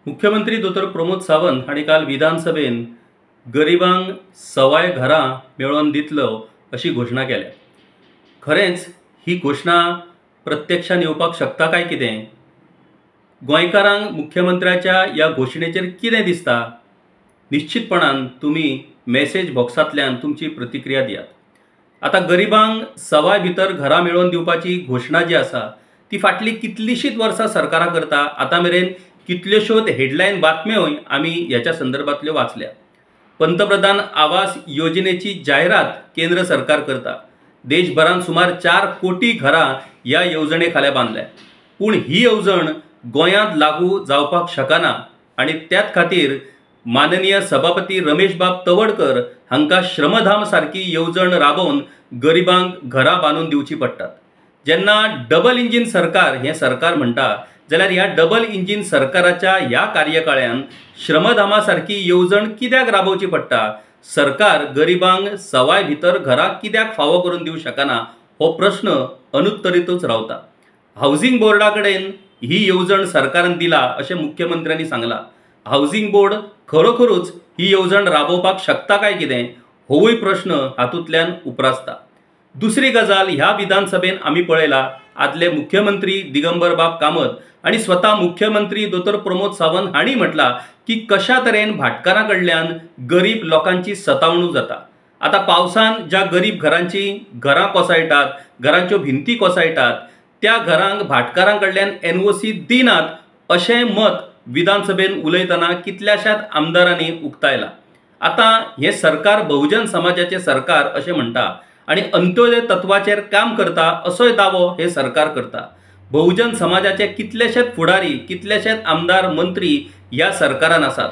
मुख्यमंत्री दोतर प्रमोद सावंत हांणी काल विधानसभेन गरिबांक सवाय घरां मेळोवन दितलो अशी घोशणा केल्या। खरेंच ही घोशणा प्रत्यक्षान येवपाक शकता काय कितें? गोंयकारांक मुख्यमंत्र्याच्या ह्या घोशणेचेर कितें दिसता? निश्चितपणान तुमी मेसेज बॉक्सांतल्यान तुमची प्रतिक्रिया दियात। आता गरिबांक सवाय भितर घरां मेळोवन दिवपाची घोशणा जी आसा ती फाटली कितलीशीच वर्सां सरकारां करता। आतां मेरेन कितल्योशोच हेडलायन बातम्योय आमी ह्याच्या संदर्भातल्यो वाचल्या। पंतप्रधान आवास योजनेची जाहिरात केंद्र सरकार करता। देशभरात सुमार 4 कोटी घरां ह्या येवजणे खाला बांदल्या, पूण ही येवजण गोंयांत लागू जावपाक शकना आणि त्याच खातीर माननीय सभापती रमेश बाब तवडकर हांकां श्रमधाम सारकी येवजण राबोवन गरिबांक घरां बांदून दिवची पडटात। जेन्ना डबल इंजिन सरकार हे सरकार म्हणटा जाल्यार ह्या डबल इंजिन सरकाराच्या ह्या कार्यकाळान श्रमधामा सारकी येवजण कित्याक राबोवची पडटा? सरकार गरिबांक सवाय भितर घरां कित्याक फावो करून दिवंक शकना हो प्रश्न अनुत्तरीतूच रावता। हावसिंग बोर्डा कडेन ही येवजण सरकारान दिला अशें मुख्यमंत्र्यांनी सांगला। हावसिंग बोर्ड खरोखरूच ही येवजण राबोवपाक शकता काय कितें होवूय प्रश्न हातूंतल्यान उप्रासता। दुसरी गजाल, ह्या विधानसभेन आमी पळयला आदले मुख्यमंत्री दिगंबर बाब कामत आणि स्वतः मुख्यमंत्री दोतर प्रमोद सावंत हांणी म्हटला की कशा तरेन भाटकारां कडल्यान गरीब लोकांची सतावणूक जाता। आता पावसान ज्या गरीब घरांची घरां कोसळटात, घरांच्यो भिंती कोसळटात, त्या घरांक भाटकारां कडल्यान NOC दिनात अशें मत विधानसभेन उलयतना कितल्याशाच आमदारांनी उक्तायला। आता हे सरकार बहुजन समाजाचे सरकार अशें म्हणटा आणि अंत्योदय तत्वाचेर काम करता असोय दावो हे सरकार करता। बहुजन समाजाचे कितलेशेच फुडारी, कितलेशेच आमदार मंत्री ह्या सरकारान आसात।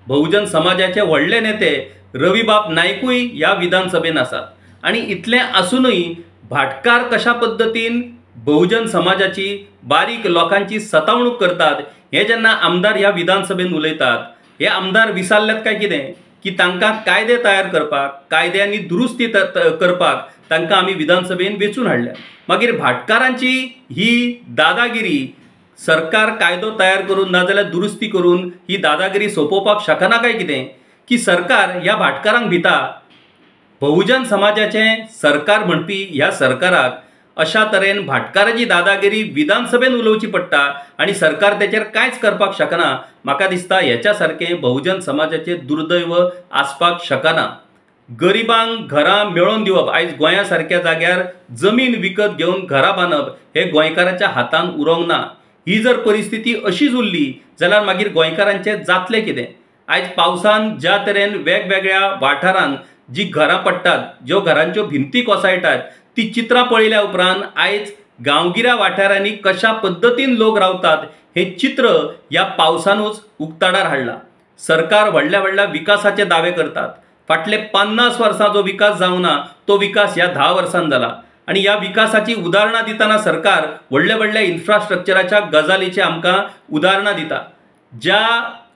बहुजन समाजाचे व्हडले नेते रविबाब नायकूय ह्या विधानसभेन आसात आणि इतलें आसूनय भाटकार कशा पद्धतीन बहुजन समाजाची बारीक लोकांची सतावणूक करतात हे जेन्ना आमदार ह्या विधानसभेन उलयतात, हे आमदार विसरल्यात काय कितें की तांकां कायदे तयार करपाक, कायद्यांनी दुरुस्ती करपाक तांकां आमी विधानसभेन वेचून हाडल्या। मागीर भाटकारांची ही दादागिरी सरकार कायदो तयार करून ना जाल्यार दुरुस्ती करून ही दादागिरी सोंपोवपाक शकना काय कितें की सरकार ह्या भाटकारांक भिता। बहुजन समाजाचे सरकार म्हणपी ह्या सरकाराक अशा तरेन भाटकाराची दादागिरी विधानसभेन उलोवची पडटा आणि सरकार तेचेर कांयच करपाक शकना। म्हाका दिसता हेच्या सारकें बहुजन समाजाचे दुर्दैव आसपाक शकना। गरिबांक घरां मेळोवन दिवप, आयज गोंया सारक्या जाग्यार जमीन विकत घेवन घरां बांदप हे गोंयकाराच्या हातान उरोंक ना। ही जर परिस्थिती अशीच उरली जाल्यार मागीर गोंयकारांचे जातले कितें? आयज पावसान ज्या तरेन वेगवेगळ्या वाठारांत जी घरां पडटात, ज्यो घरांच्यो भिंती कोसळटात, ती चित्रां पळयल्या उपरांत आयज गांवगिऱ्या वाठारांनी कशा पद्धतीन लोक रावतात हे चित्र ह्या पावसानूच उक्ताडार हाडला। सरकार व्हडल्या व्हडल्या विकासाचे दावे करतात। फाटले 50 वर्सां जो विकास जावना तो विकास ह्या 10 वर्सांत जाला आणि ह्या विकासाची उदाहरणां दितना सरकार व्हडल्या व्हडल्या इन्फ्रास्ट्रक्चराच्या गजालीचे आमकां उदाहरणां दिता। ज्या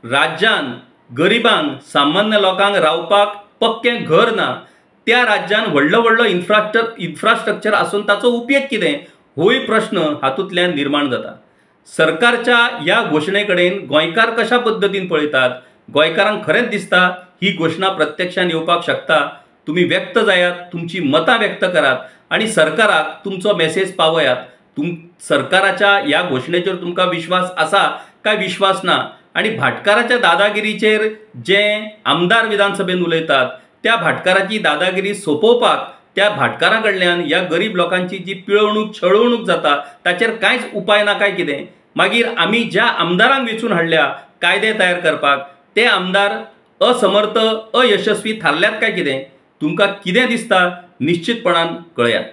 राज्यान गरिबांक, सामान्य लोकांक रावपाक पक्कें घर ना, त्या राज्यान व्हडलो व्हडलो इन्फ्रास्ट्रक्चर आसून ताचो उपेग कितें होय प्रश्न हातूंतल्यान निर्माण जाता। सरकारच्या ह्या घोशणे कडेन गोंयकार कशा पद्धतीन पळयतात? गोंयकारांक खरेंच दिसता ही घोशणा प्रत्यक्षान येवपाक शकता? तुमी व्यक्त जायात, तुमची मतां व्यक्त करात आणि सरकाराक तुमचो मेसेज पावयात। सरकाराच्या ह्या घोशणेचेर तुमकां विश्वास आसा काय विश्वास ना? आणि भाटकाराच्या दादागिरीचेर जे आमदार विधानसभेन उलयतात त्या भाटकाराची दादागिरी सोंपोवपाक त्या भाटकारां कडल्यान ह्या गरीब लोकांची जी पिळवणूक छळवणूक जाता ताचेर कांयच उपाय ना काय कितें? मागीर आमी ज्या आमदारांक वेचून हाडल्या कायदे तयार करपाक ते आमदार असमर्थ, अयशस्वी थारल्यात काय कितें? तुमकां कितें दिसता? निश्चितपणान कळयात।